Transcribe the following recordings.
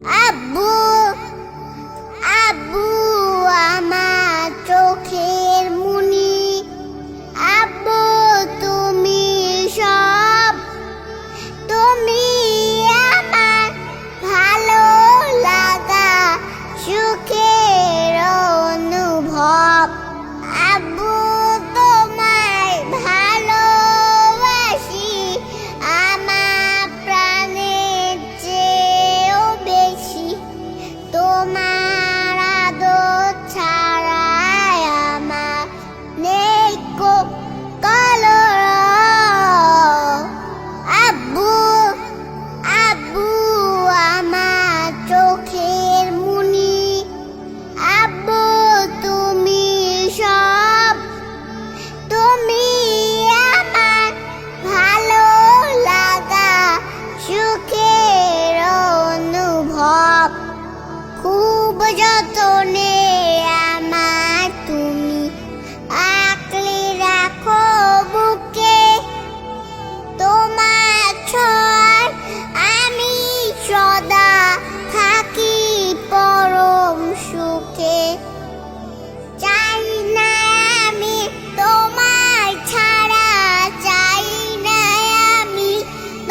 আব্বু আব্বু আমার চোখের মনি। আব্বু তুমি সব, তুমি আমার ভালো লাগা, সুখের অনুভব। আব্বু তোমায় ভালোবাসি আমার প্রাণের চেয়েও বেশি। তোমার আদর ছাড়াই আমার নেই কলর। আব্বু আব্বু আমার চোখের মনি। আব্বু তুমি সব, তুমি আমার ভালো লাগা, সুখের অনুভব। খুব যতনে আমার তুমি আঁকলে রাখো বুকে। তোমার ছোঁয়ায় আমি সদা থাকি পরম সুখে। চাই না আমি তোমার ছাড়া, চাই না আমি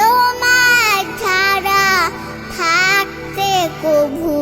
তোমার ছাড়া থাকতে কভু।